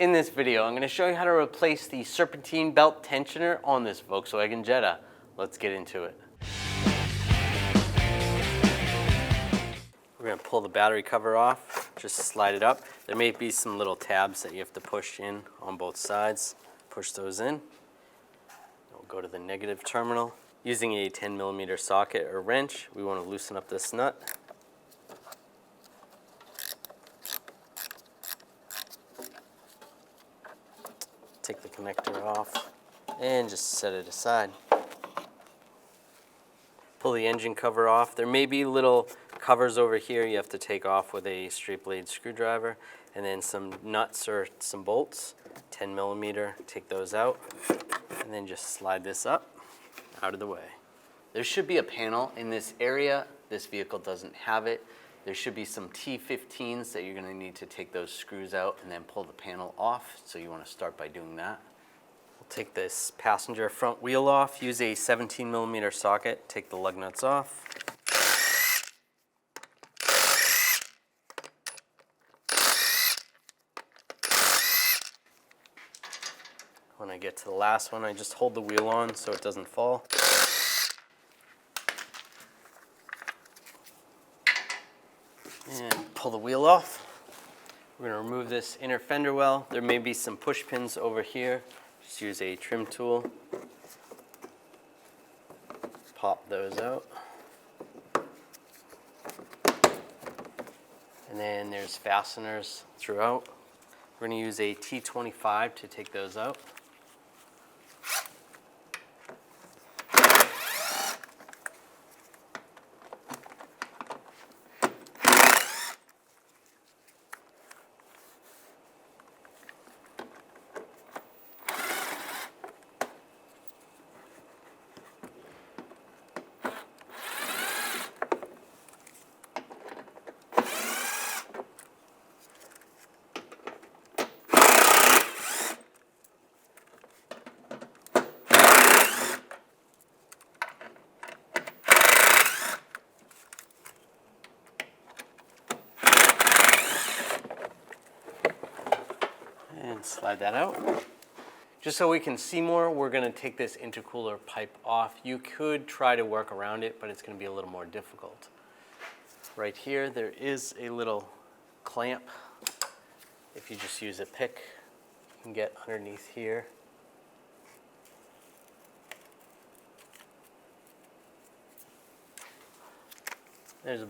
In this video, I'm going to show you how to replace the serpentine belt tensioner on this Volkswagen Jetta. Let's get into it. We're going to pull the battery cover off, just slide it up. There may be some little tabs that you have to push in on both sides. Push those in. We'll go to the negative terminal. Using a 10mm socket or wrench, we want to loosen up this nut. Take the connector off and just set it aside. Pull the engine cover off. There may be little covers over here you have to take off with a straight blade screwdriver, and then some nuts or some bolts, 10mm, take those out, and then just slide this up out of the way. There should be a panel in this area. This vehicle doesn't have it. There should be some T15s that you're going to need to take those screws out and then pull the panel off, so you want to start by doing that. We'll take this passenger front wheel off, use a 17mm socket, take the lug nuts off. When I get to the last one, I just hold the wheel on so it doesn't fall. And pull the wheel off. We're going to remove this inner fender well. There may be some push pins over here. Just use a trim tool. Pop those out. And then there's fasteners throughout. We're going to use a T25 to take those out. And slide that out. Just so we can see more, we're going to take this intercooler pipe off. You could try to work around it, but it's going to be a little more difficult. Right here, there is a little clamp. If you just use a pick, you can get underneath here. There's a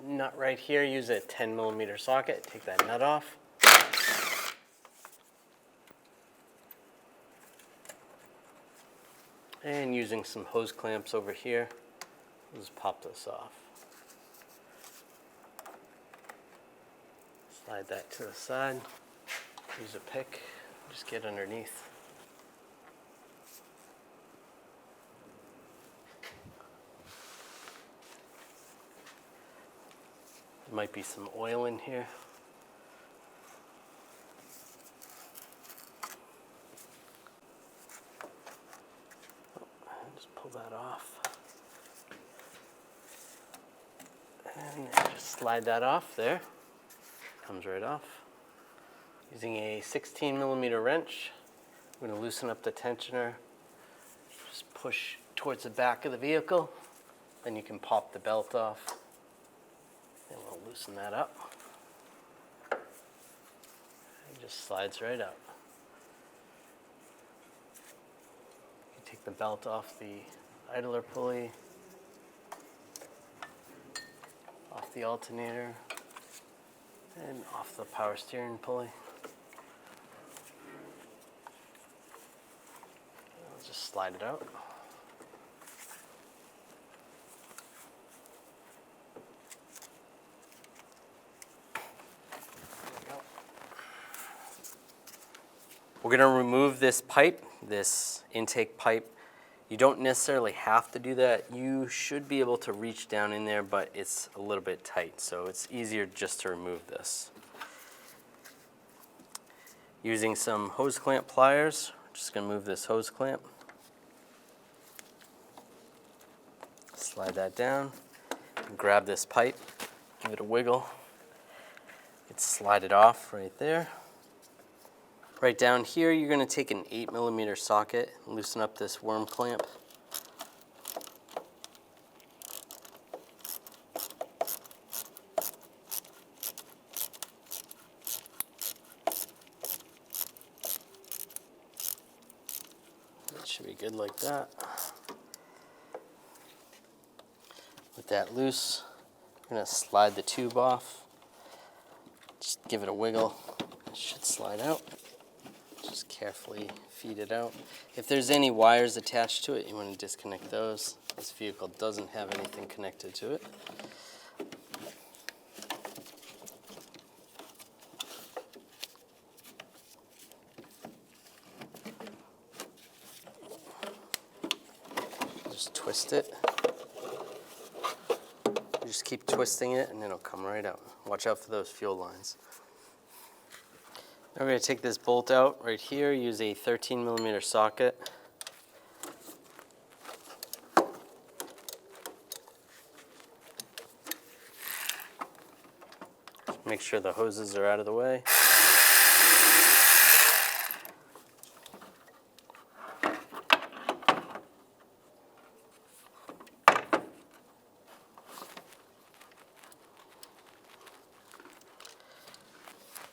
nut right here. Use a 10mm socket. Take that nut off. And using some hose clamps over here, we'll just pop this off. Slide that to the side. Use a pick, just get underneath. There might be some oil in here. Pull that off. And just slide that off there. Comes right off. Using a 16mm wrench, I'm going to loosen up the tensioner. Just push towards the back of the vehicle. Then you can pop the belt off. And we'll loosen that up. It just slides right up. Take the belt off the idler pulley, off the alternator, and off the power steering pulley. I'll just slide it out. We're going to remove this pipe, this intake pipe. You don't necessarily have to do that. You should be able to reach down in there, but it's a little bit tight, so it's easier just to remove this. Using some hose clamp pliers, I'm just going to move this hose clamp. Slide that down, grab this pipe, give it a wiggle. Slide it off right there. Right down here, you're going to take an 8mm socket and loosen up this worm clamp. That should be good like that. With that loose, I'm going to slide the tube off. Just give it a wiggle. It should slide out. Just carefully feed it out. If there's any wires attached to it, you want to disconnect those. This vehicle doesn't have anything connected to it. Just twist it. You just keep twisting it and it'll come right out. Watch out for those fuel lines. Now we're going to take this bolt out right here, use a 13mm socket. Make sure the hoses are out of the way.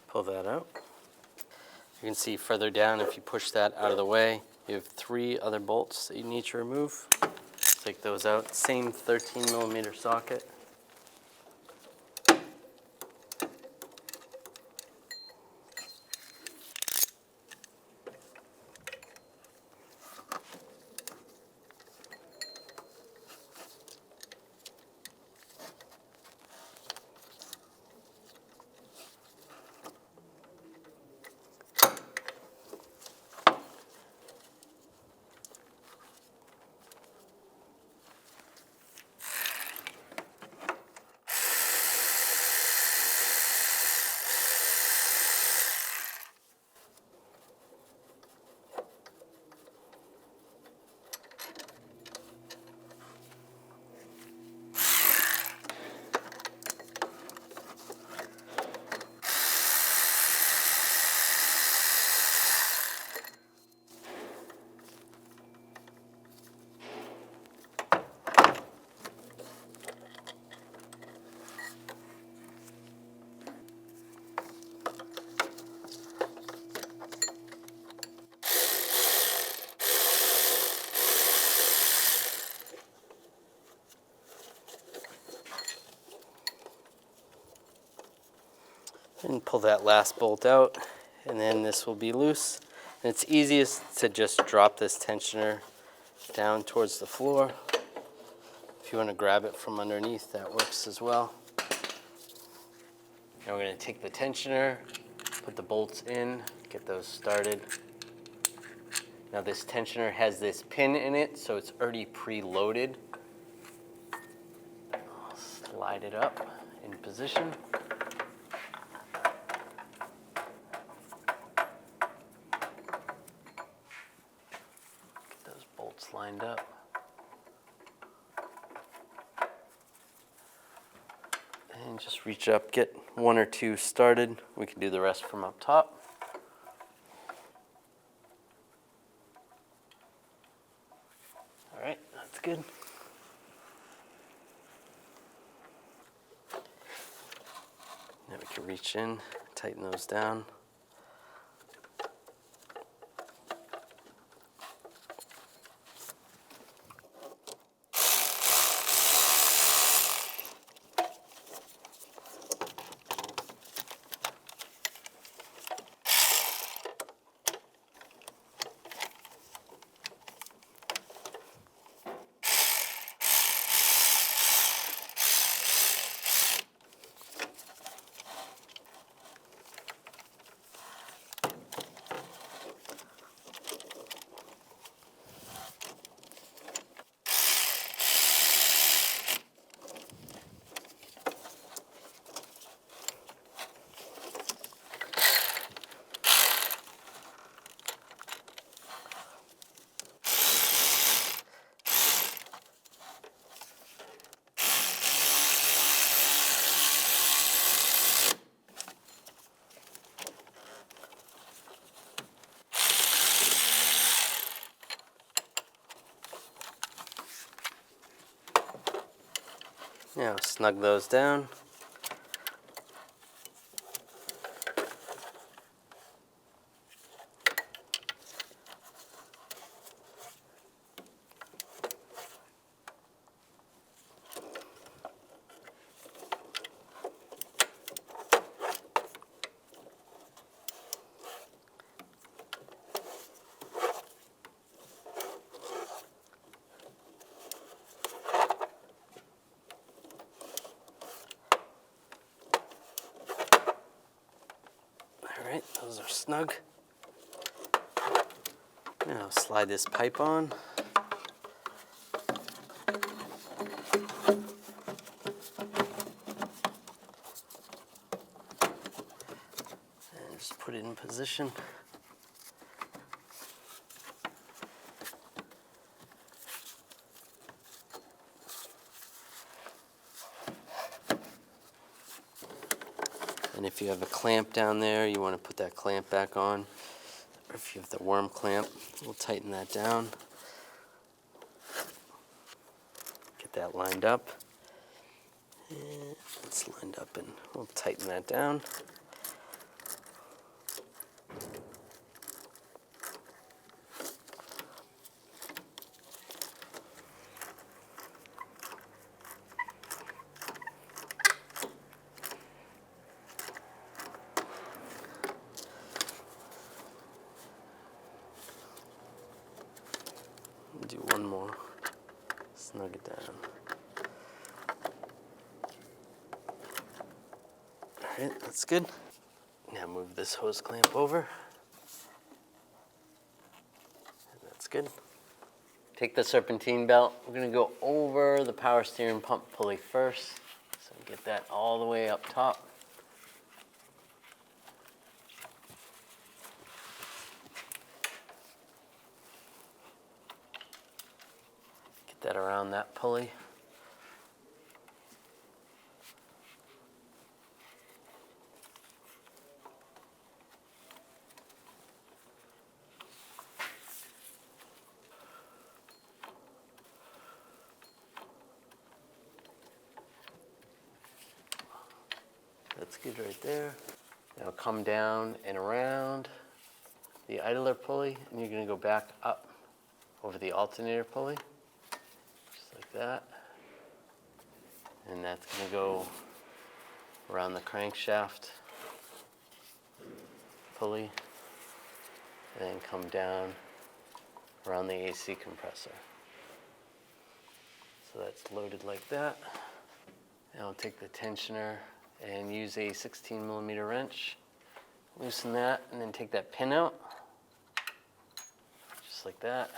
Pull that out. You can see further down, if you push that out of the way, you have 3 other bolts that you need to remove. Take those out. Same 13mm socket. And pull that last bolt out, and then this will be loose. And it's easiest to just drop this tensioner down towards the floor. If you want to grab it from underneath, that works as well. Now we're going to take the tensioner, put the bolts in, get those started. Now this tensioner has this pin in it, so it's already pre-loaded. I'll slide it up in position. Lined up. And just reach up, get 1 or 2 started. We can do the rest from up top. All right, that's good. Now we can reach in, tighten those down. Now snug those down. All right, those are snug. Now slide this pipe on. And just put it in position. And if you have a clamp down there, you want to put that clamp back on. Or if you have the worm clamp, we'll tighten that down. Get that lined up. And it's lined up and we'll tighten that down. Do one more, snug it down. All right, that's good. Now move this hose clamp over. And that's good. Take the serpentine belt. We're gonna go over the power steering pump pulley first. So get that all the way up top. That around that pulley. That's good right there. Now come down and around the idler pulley, and you're going to go back up over the alternator pulley. Like that, and that's going to go around the crankshaft pulley and then come down around the AC compressor. So that's loaded like that. Now I'll take the tensioner and use a 16mm wrench, loosen that, and then take that pin out just like that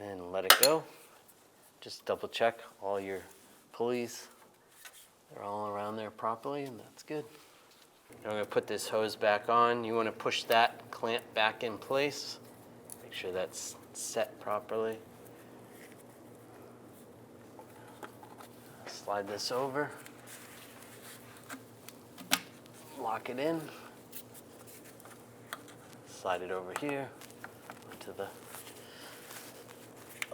and let it go. Just double check all your pulleys. They're all around there properly, and that's good. Now I'm going to put this hose back on. You want to push that clamp back in place. Make sure that's set properly. Slide this over. Lock it in. Slide it over here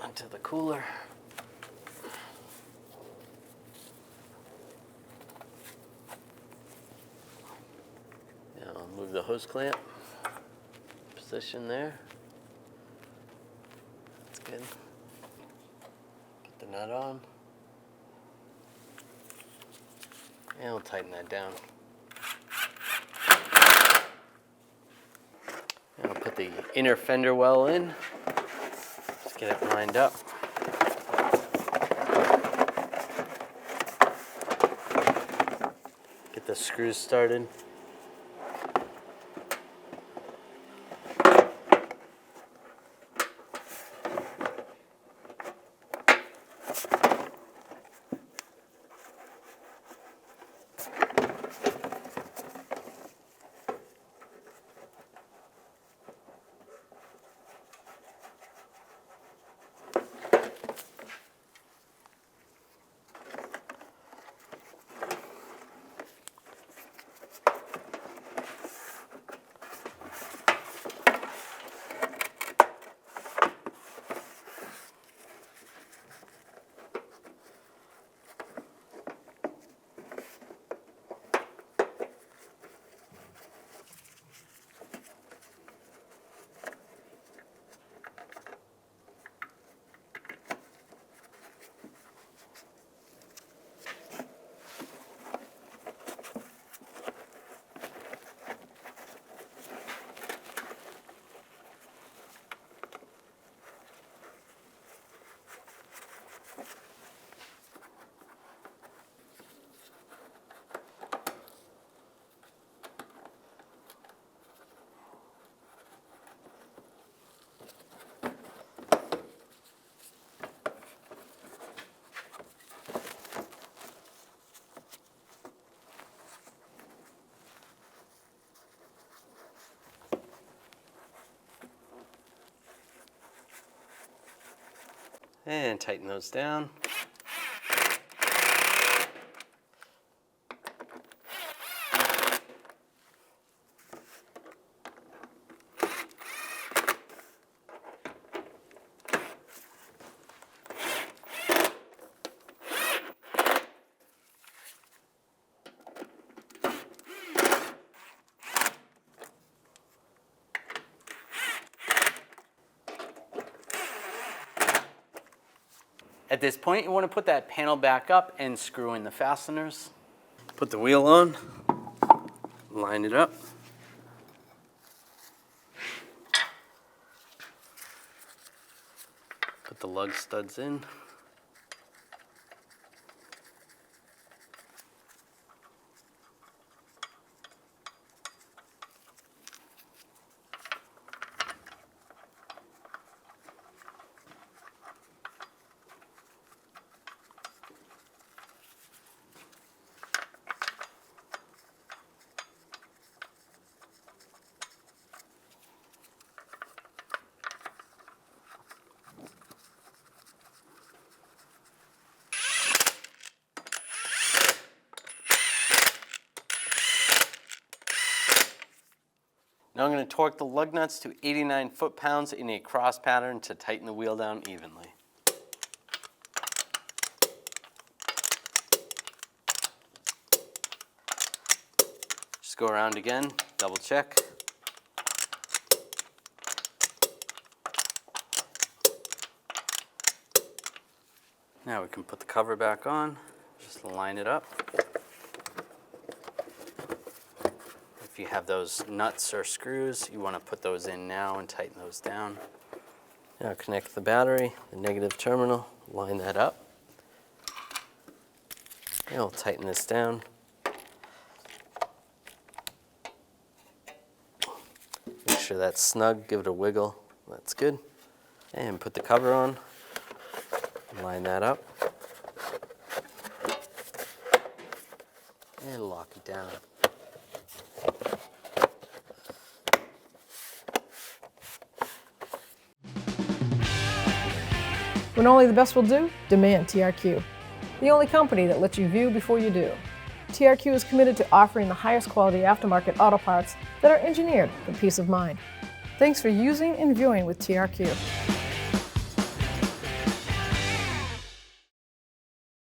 onto the cooler. Move the hose clamp, position there. That's good. Get the nut on. And we'll tighten that down. And I'll put the inner fender well in. Just get it lined up. Get the screws started. And tighten those down. At this point, you want to put that panel back up and screw in the fasteners. Put the wheel on, line it up. Put the lug studs in. Now I'm going to torque the lug nuts to 89 foot-pounds in a cross pattern to tighten the wheel down evenly. Just go around again, double check. Now we can put the cover back on, just line it up. If you have those nuts or screws, you want to put those in now and tighten those down. Now connect the battery, the negative terminal, line that up. And we'll tighten this down. Make sure that's snug, give it a wiggle, that's good. And put the cover on, line that up. And lock it down. When only the best will do, demand TRQ. The only company that lets you view before you do. TRQ is committed to offering the highest quality aftermarket auto parts that are engineered for peace of mind. Thanks for using and viewing with TRQ.